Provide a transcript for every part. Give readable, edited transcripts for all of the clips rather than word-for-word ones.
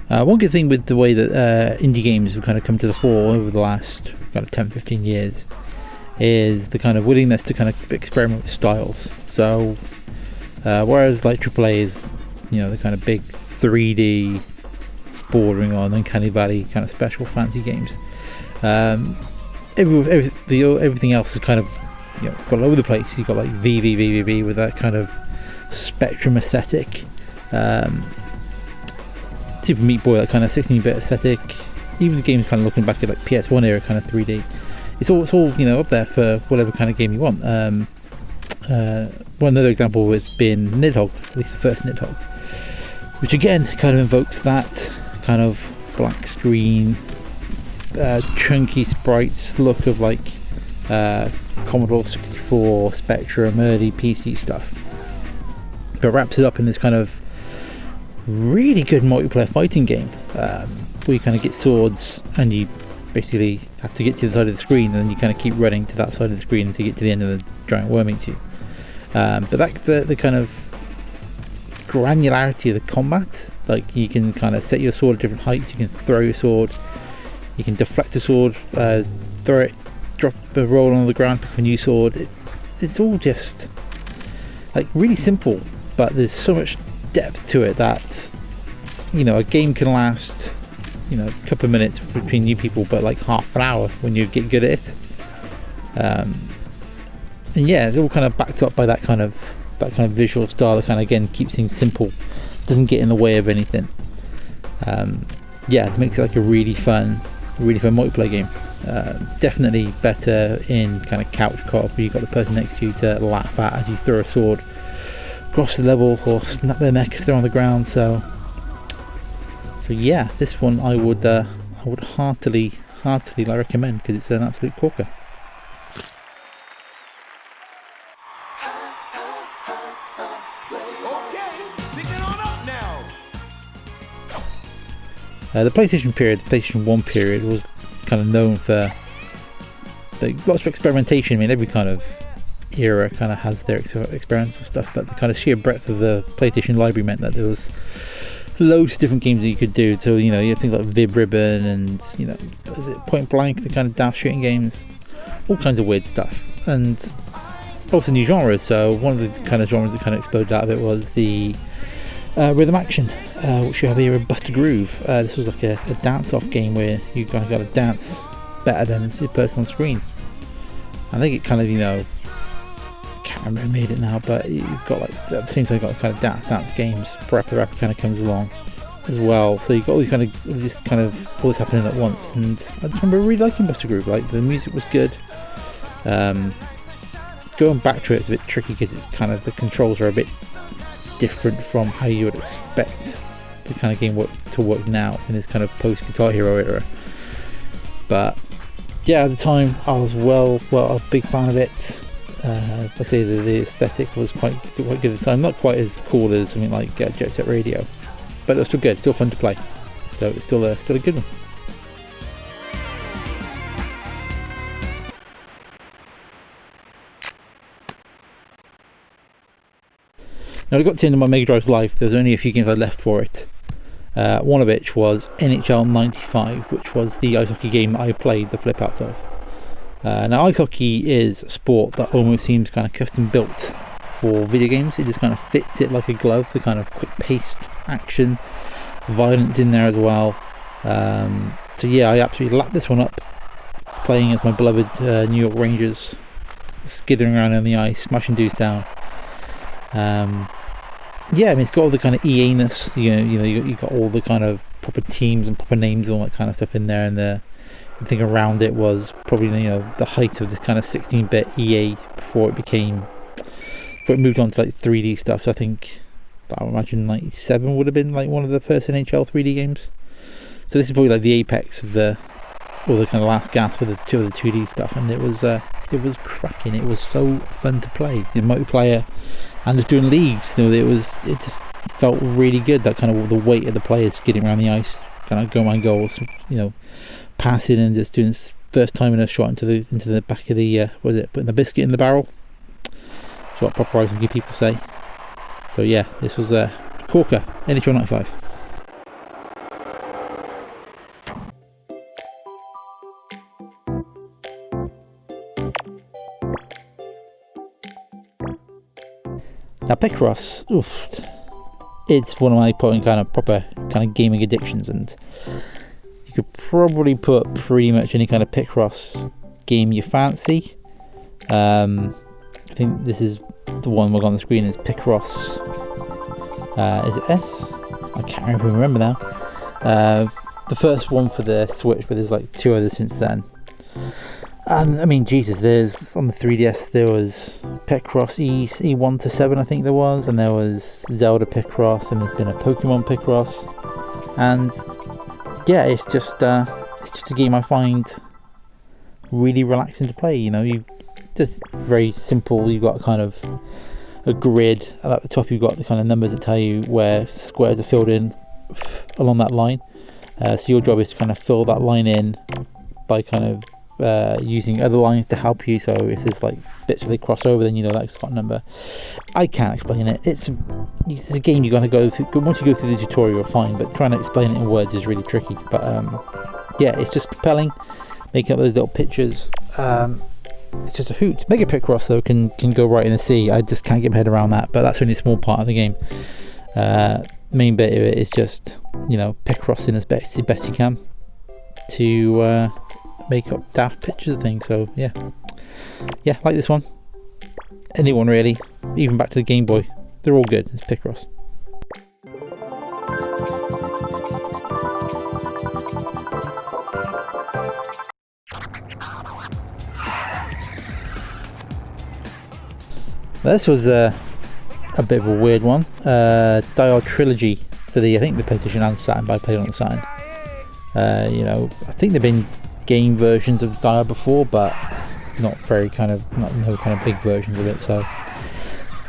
One good thing with the way that indie games have kind of come to the fore over the last kind of 10-15 years is the kind of willingness to kind of experiment with styles. So whereas like AAA is, you know, the kind of big 3D bordering on Uncanny Valley kind of special fancy games, everything else is kind of, you know, got all over the place. You've got like VV with that kind of Spectrum aesthetic, Super Meat Boy, that kind of 16-bit aesthetic. Even the games kind of looking back at like PS1 era kind of 3D. It's all you know, up there for whatever kind of game you want. One other example has been Nidhogg, at least the first Nidhogg, which again kind of invokes that kind of black screen, chunky sprites look of like Commodore 64, Spectrum, early PC stuff, but wraps it up in this kind of really good multiplayer fighting game, where you kind of get swords and you basically have to get to the side of the screen, and then you kind of keep running to that side of the screen until you get to the end of the giant worm eats you. But that the kind of granularity of the combat, like you can kind of set your sword at different heights, you can throw your sword, you can deflect a sword, throw it, drop a roll on the ground, pick a new sword. It's all just like really simple, but there's so much depth to it that, you know, a game can last, you know, a couple of minutes between new people, but like half an hour when you get good at it. And yeah, it's all kind of backed up by that kind of visual style that kind of again keeps things simple, doesn't get in the way of anything. Yeah, it makes it like a really fun multiplayer game. Definitely better in kind of couch co-op, where you've got the person next to you to laugh at as you throw a sword across the level or snap their neck as they're on the ground. So yeah, this one I would heartily recommend, because it's an absolute corker. The PlayStation period, the PlayStation 1 period, was kind of known for lots of experimentation. I mean, every kind of era kind of has their experimental stuff, but the kind of sheer breadth of the PlayStation library meant that there was loads of different games that you could do. So, you know, you have things like Vib Ribbon and, you know, is it Point Blank, the kind of dash shooting games, all kinds of weird stuff, and also new genres. So one of the kind of genres that kind of exploded out of it was the rhythm action, which you have here in Buster Groove. This was like a dance-off game where you kind of got to dance better than the person on screen. I think it kind of, you know, I can't remember who made it now, but you've got like at the same time you've got kind of dance games. Parappa the Rapper kind of comes along as well, so you've got all these all this happening at once. And I just remember really liking Buster Groove. Like, the music was good. Going back to it's a bit tricky because it's kind of, the controls are a bit different from how you would expect the kind of game to work now in this kind of post Guitar Hero era. But yeah, at the time I was a big fan of it. I say the aesthetic was quite good at the time. Not quite as cool as something like Jet Set Radio, but it was still good, still fun to play. So it's still a good one. Now, I got to the end of my Mega Drive's life. There's only a few games I left for it. One of which was NHL 95, which was the ice hockey game that I played the flip out of. Now, ice hockey is a sport that almost seems kind of custom built for video games. It just kind of fits it like a glove, the kind of quick paced action, violence in there as well. So yeah, I absolutely lapped this one up, playing as my beloved New York Rangers, skidding around on the ice, smashing dudes down. Yeah, I mean, it's got all the kind of EA-ness, you know, you got all the kind of proper teams and proper names and all that kind of stuff in there, and the thing around it was probably, you know, the height of this kind of 16-bit EA before it moved on to like 3D stuff. So I think, I would imagine 97 would have been like one of the first NHL 3D games. So this is probably like the apex of the kind of last gasp of the 2D stuff, and it was cracking. It was so fun to play. The multiplayer and just doing leagues, you know, it just felt really good. That kind of the weight of the players skidding around the ice, kind of going on goals, you know, passing and just doing first time in a shot into the back of the putting the biscuit in the barrel. That's what proper ice hockey people say. So yeah, this was a corker, NHL 95. Now Picross, oof, it's one of my proper gaming addictions, and you could probably put pretty much any kind of Picross game you fancy. I think this is the one we've got on the screen is Picross. Is it S? I can't even remember now. The first one for the Switch, but there's like 2 others since then. And I mean, Jesus, there's on the 3DS there was Picross E1 to 7, I think there was, and there was Zelda Picross, and there's been a Pokemon Picross, and yeah, it's just a game I find really relaxing to play. You just very simple. You've got kind of a grid, and at the top you've got the kind of numbers that tell you where squares are filled in along that line. So your job is to kind of fill that line in by kind of using other lines to help you. So if there's like bits where they cross over, then you know that's got a number. I can't explain it. It's a game you're going to go through. Once you go through the tutorial, fine, but trying to explain it in words is really tricky. But yeah, it's just compelling, making up those little pictures. It's just a hoot. Mega Picross though can go right in the sea. I just can't get my head around that, but that's only a small part of the game. Main bit of it is just Picrossing as best you can to make up daft pictures of things. So yeah, like this one. Anyone really, even back to the Game Boy, they're all good. It's Picross. This was a bit of a weird one. Dial Trilogy for I think the PlayStation and Saturn, but I played on the Saturn. I think there've been game versions of Dial before, but not no kind of big versions of it. So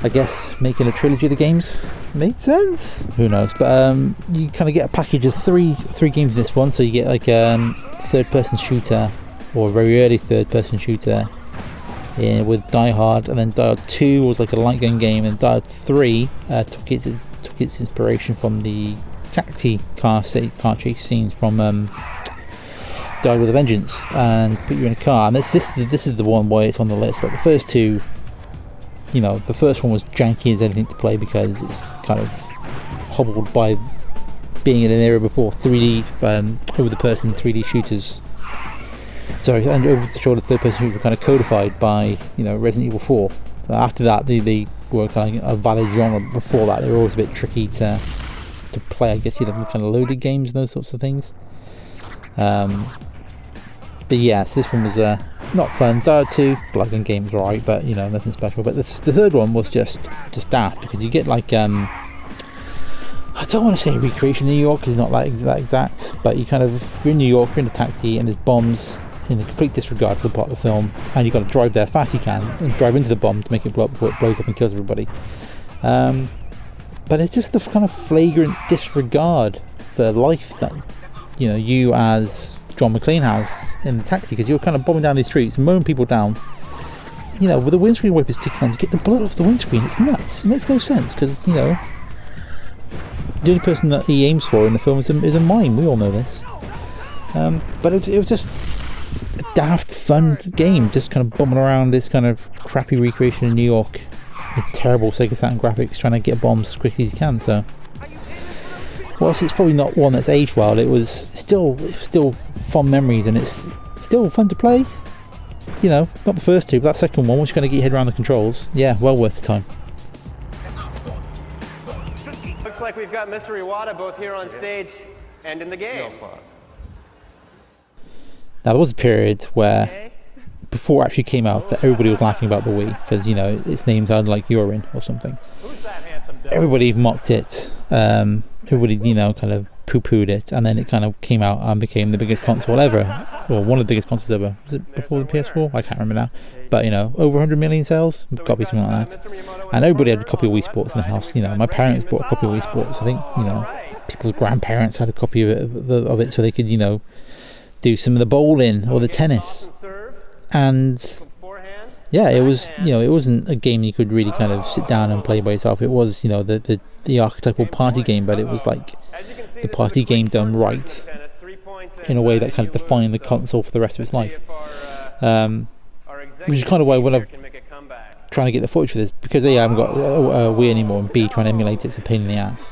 I guess making a trilogy of the games made sense. Who knows? But you kind of get a package of three games in this one. So you get like third-person shooter, or a very early third-person shooter. With Die Hard, and then Die Hard 2 was like a light gun game, and Die Hard 3 took its inspiration from the taxi car chase scenes from Die with a Vengeance, and put you in a car. And this is the one where it's on the list. Like the first two, the first one was janky as anything to play because it's kind of hobbled by being in an era before 3D over the person 3D shooters. Sorry, and over the shoulder third-person shooters were kind of codified by Resident Evil 4. So after that, they were kind of a valid genre. Before that, they were always a bit tricky to play. I guess kind of loaded games and those sorts of things. But yeah, so this one was not fun. Die Hard 2, light gun game was alright, but nothing special. But the third one was just daft because you get like I don't want to say recreation in New York because it's not that exact, but you're in New York, you're in a taxi, and there's bombs in a complete disregard for the part of the film, and you've got to drive there fast you can and drive into the bomb to make it blow up before it blows up and kills everybody. But it's just the kind of flagrant disregard for life that you as John McClane has in the taxi, because you're kind of bombing down these streets and mowing people down, with the windscreen wipers kicking on to get the blood off the windscreen. It's nuts. It makes no sense because the only person that he aims for in the film is a mime. We all know this. But it was just a daft fun game, just kind of bombing around this kind of crappy recreation in New York with terrible Sega Saturn graphics, trying to get bombs as quickly as you can. So whilst it's probably not one that's aged well, it was still fond memories, and it's still fun to play. Not the first two, but that second one, once you're going to get your head around the controls, yeah, well worth the time. Looks like we've got Mr. Iwata both here on stage and in the game. Now there was a period where, before it actually came out, that everybody was laughing about the Wii because its name sounded like urine or something. Everybody mocked it. Everybody kind of poo-pooed it, and then it kind of came out and became the biggest console ever, or one of the biggest consoles ever. Was it before the PS4? I can't remember now. But over 100 million sales. It's got to be something like that. And everybody had a copy of Wii Sports in the house. My parents bought a copy of Wii Sports. I think people's grandparents had a copy of it so they could do some of the bowling or the tennis. And yeah, it was it wasn't a game you could really kind of sit down and play by yourself. It was the archetypal party game, but it was like the party game done right in a way that kind of defined the console for the rest of its life. Which is kind of why when I trying to get the footage for this, because A, I haven't got a Wii anymore, and B, trying to emulate it's a pain in the ass.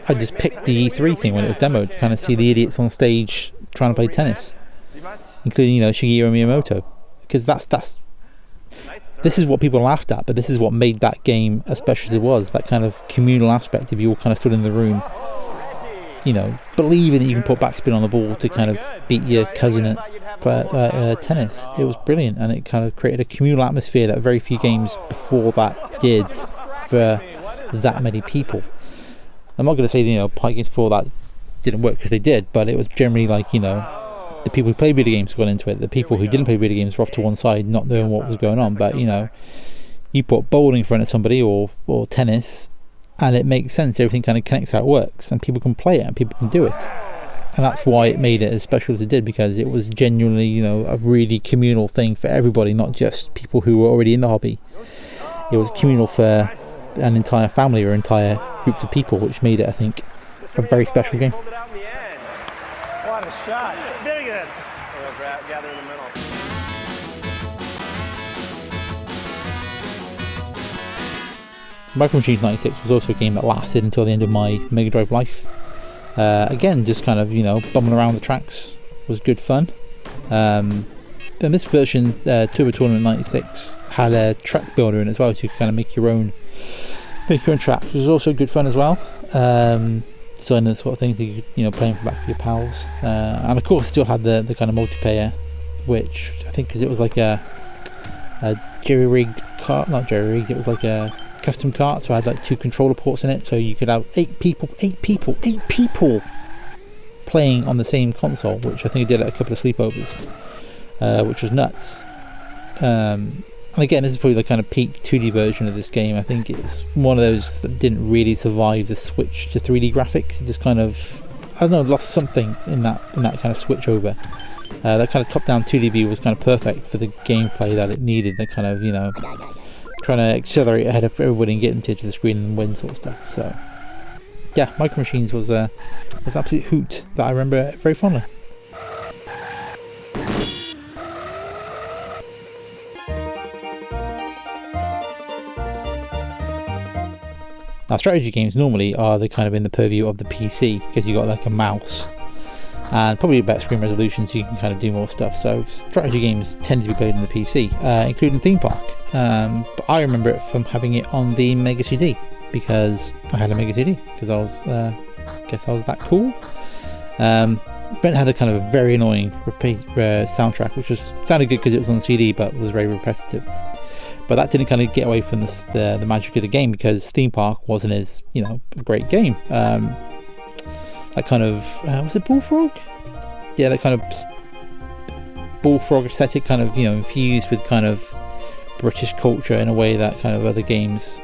I just picked the E3 thing when it was demoed, to kind of see the idiots on stage trying to play tennis, including, you know, Shigeru Miyamoto, because this is what people laughed at, but this is what made that game as special as it was. That kind of communal aspect of you all kind of stood in the room, you know, believing that you can put backspin on the ball to kind of beat your cousin at tennis. It was brilliant, and it kind of created a communal atmosphere that very few games before that did for that many people. I'm not going to say, you know, Pike games before that didn't work, because they did, but it was generally like, you know, the people who played video games got into it. The people who didn't play video games were off to one side, not knowing what was going on. But, you know, you put bowling in front of somebody or tennis, and it makes sense. Everything kind of connects how it works, and people can play it, and people can do it. And that's why it made it as special as it did, because it was genuinely, you know, a really communal thing for everybody, not just people who were already in the hobby. It was communal for an entire family or entire groups of people, which made it, I think, a very special game. What a shot. Very good. Gather in the middle. Micro Machines 96 was also a game that lasted until the end of my Mega Drive life. Again, just kind of, you know, bumming around the tracks was good fun. And this version, Turbo Tournament 96, had a track builder in it as well, so you could kind of make your own tracks, which was also good fun as well. So in the sort of things that you, you know, playing for back with your pals, and of course still had the kind of multiplayer, which I think, because it was like a jerry-rigged cart, not jerry-rigged, it was like a custom cart, so I had like 2 controller ports in it, so you could have 8 people playing on the same console, which I think I did at a couple of sleepovers, which was nuts. And again, this is probably the kind of peak 2D version of this game. I think it's one of those that didn't really survive the switch to 3D graphics. It just kind of, I don't know, lost something in that kind of switch over. That kind of top-down 2D view was kind of perfect for the gameplay that it needed. The kind of, you know, trying to accelerate ahead of everybody and get into the screen and win sort of stuff. So yeah, Micro Machines was an absolute hoot that I remember very fondly. Now, strategy games normally are the kind of in the purview of the PC, because you got like a mouse and probably a better screen resolution, so you can kind of do more stuff. So strategy games tend to be played on the PC, including Theme Park. But I remember it from having it on the Mega CD, because I had a Mega CD, because I was, guess I was that cool. Brent had a kind of a very annoying soundtrack, which sounded good because it was on CD, but was very repetitive. But that didn't kind of get away from the magic of the game, because Theme Park wasn't as, you know, a great game. That kind of, was it Bullfrog? Yeah, that kind of Bullfrog aesthetic kind of, you know, infused with kind of British culture in a way that kind of other games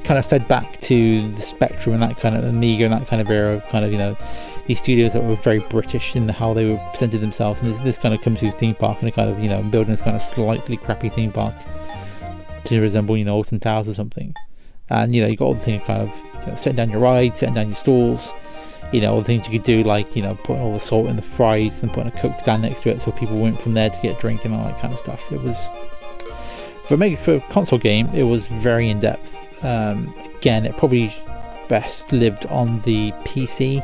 kind of fed back to the Spectrum and that kind of Amiga and that kind of era of kind of, you know, these studios that were very British in how they were presented themselves. And this kind of comes through Theme Park, and a kind of, you know, building this kind of slightly crappy theme park to resemble, you know, Alton Towers or something. And, you know, you got all the things kind of, you know, setting down your rides, setting down your stalls, you know, all the things you could do, like, you know, putting all the salt in the fries and putting a Coke stand next to it so people went from there to get a drink and all that kind of stuff. It was, for a console game, it was very in depth. Again, it probably best lived on the PC,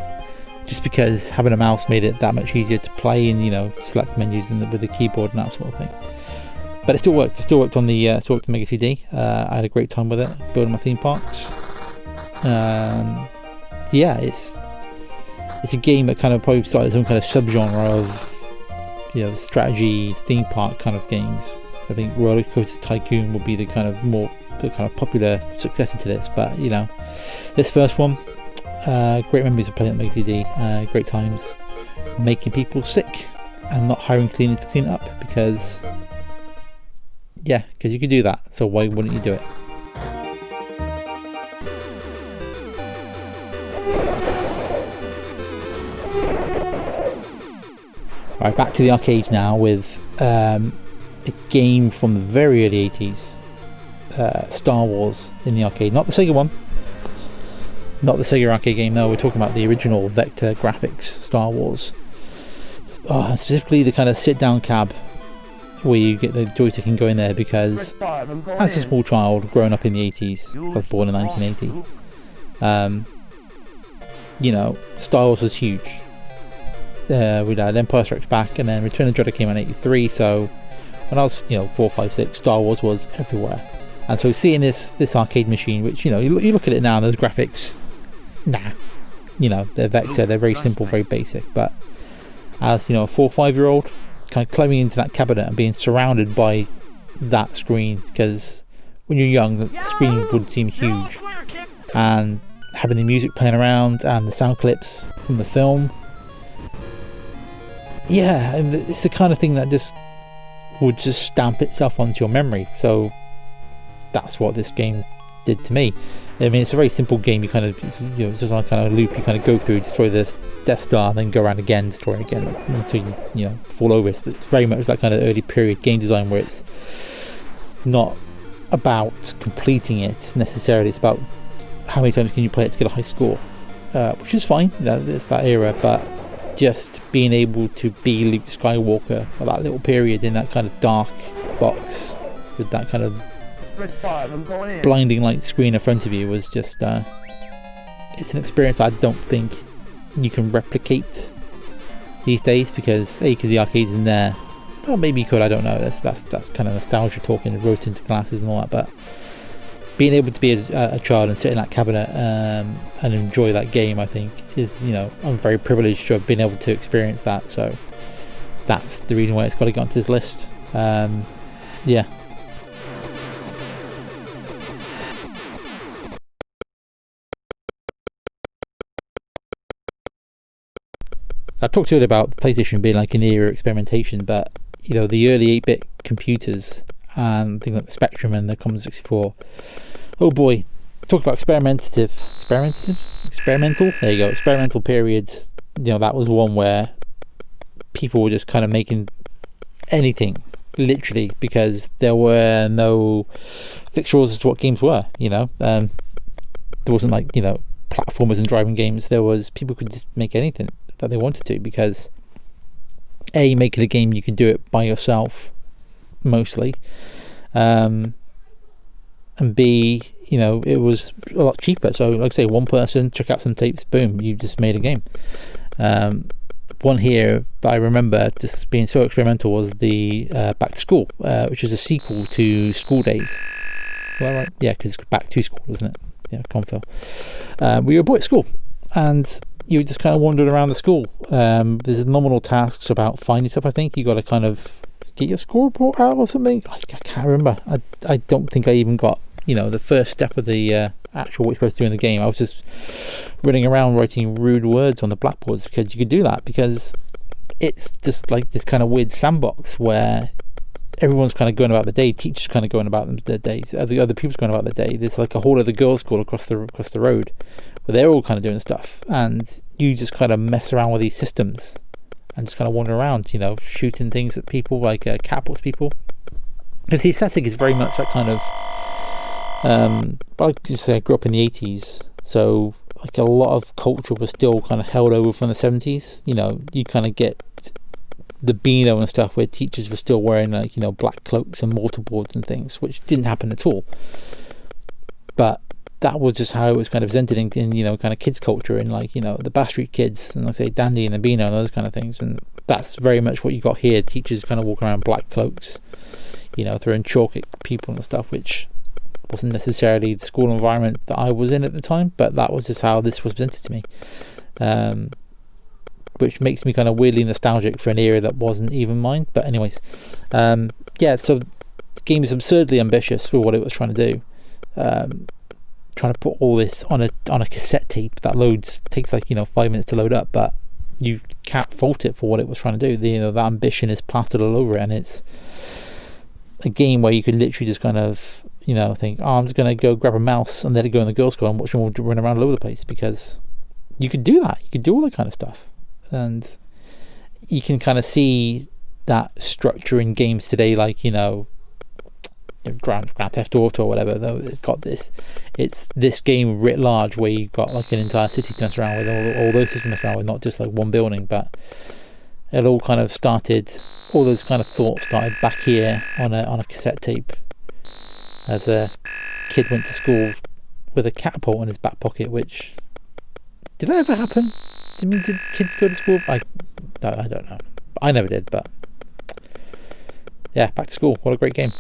just because having a mouse made it that much easier to play and, you know, select menus with the keyboard and that sort of thing. But it still worked. It still worked on the Mega CD. I had a great time with it, building my theme parks. Yeah, it's a game that kind of probably started its own kind of subgenre of, you know, strategy theme park kind of games. I think Roller Coaster Tycoon would be the kind of popular successor to this. But, you know, this first one, great memories of playing on Mega CD. Great times making people sick and not hiring cleaners to clean it up, because you could do that, so why wouldn't you do it? Right, back to the arcades now with a game from the very early 80s, Star Wars in the arcade. Not the Sega one, not the Sega arcade game, no, we're talking about the original Vector Graphics Star Wars. Specifically the kind of sit-down cab where you get the joystick and go in there, because as a small child growing up in the 80s, I was born in 1980, Star Wars was huge. We had Empire Strikes Back, and then Return of the Jedi came out in 83, so when I was 4, 5, 6, Star Wars was everywhere. And so seeing this arcade machine, which you look at it now and those graphics, they're vector, they're very simple, very basic, but as a 4 or 5 year old kind of climbing into that cabinet and being surrounded by that screen, because when you're young the screen would seem huge, and having the music playing around and the sound clips from the film, it's the kind of thing that would just stamp itself onto your memory. So that's what this game did to me. I mean, it's a very simple game. It's just like kind of a loop. You kind of go through, destroy the Death Star, then go around again, destroy it again until you fall over. It's very much that kind of early period game design where it's not about completing it necessarily. It's about how many times can you play it to get a high score, which is fine. It's that era, but just being able to be Luke Skywalker for that little period in that kind of dark box with that kind of blinding light screen in front of you was just it's an experience that I don't think you can replicate these days, because the arcade isn't there. Well, maybe you could, I don't know. That's kind of nostalgia talking, wrote into glasses and all that, but being able to be a child and sit in that cabinet and enjoy that game, I think is, I'm very privileged to have been able to experience that. So that's the reason why it's got to get onto this list. I talked earlier about PlayStation being like an era of experimentation, but the early 8-bit computers and things like the Spectrum and the Commodore 64. Oh boy, talk about experimental. There you go, experimental period. That was one where people were just kind of making anything, literally, because there were no fixed rules as to what games were. There wasn't like platformers and driving games. There was, people could just make anything that they wanted to, because making a game, you could do it by yourself mostly, and B, it was a lot cheaper. So like I say, one person, check out some tapes, boom, you just made a game. One here that I remember just being so experimental was the Back to School, which is a sequel to School Days. Well, right, yeah, because it's Back to School, isn't it? Yeah, Confil. We were a boy at school, and you just kind of wandered around the school. There's nominal tasks about finding stuff. I think you got to kind of get your score report out or something. I can't remember. I don't think I even got the first step of the actual what you're supposed to do in the game. I was just running around writing rude words on the blackboards, because you could do that, because it's just like this kind of weird sandbox where everyone's kind of going about the day. Teachers kind of going about their days. Other people's going about their day. There's like a whole other girls' school across the road where they're all kind of doing stuff, and you just kind of mess around with these systems and just kind of wander around, shooting things at people, like catapults people. Because the aesthetic is very much that kind of I grew up in the 80s, so like a lot of culture was still kind of held over from the 70s. You kind of get the Beano and stuff where teachers were still wearing like black cloaks and mortarboards and things, which didn't happen at all, but that was just how it was kind of presented in kind of kids culture, in like the Bath Street Kids and, like say, Dandy and the Beano and those kind of things. And that's very much what you got here. Teachers kind of walking around black cloaks, throwing chalk at people and stuff, which wasn't necessarily the school environment that I was in at the time, but that was just how this was presented to me, which makes me kind of weirdly nostalgic for an era that wasn't even mine. But anyways, so the game is absurdly ambitious for what it was trying to do. Trying to put all this on a cassette tape that takes like 5 minutes to load up, but you can't fault it for what it was trying to do. The ambition is plastered all over it, and it's a game where you could literally just kind of think, I'm just going to go grab a mouse and let it go in the girls' school and watch them all run around all over the place, because you could do that. You could do all that kind of stuff, and you can kind of see that structure in games today, like Grand Theft Auto or whatever. Though it's this game writ large where you've got like an entire city to mess around with, all those systems to mess around with, not just like one building. But it all kind of started, all those kind of thoughts started back here on a cassette tape, as a kid went to school with a catapult in his back pocket. Which, did that ever happen? Did kids go to school? I don't know. I never did, but yeah, back to school. What a great game.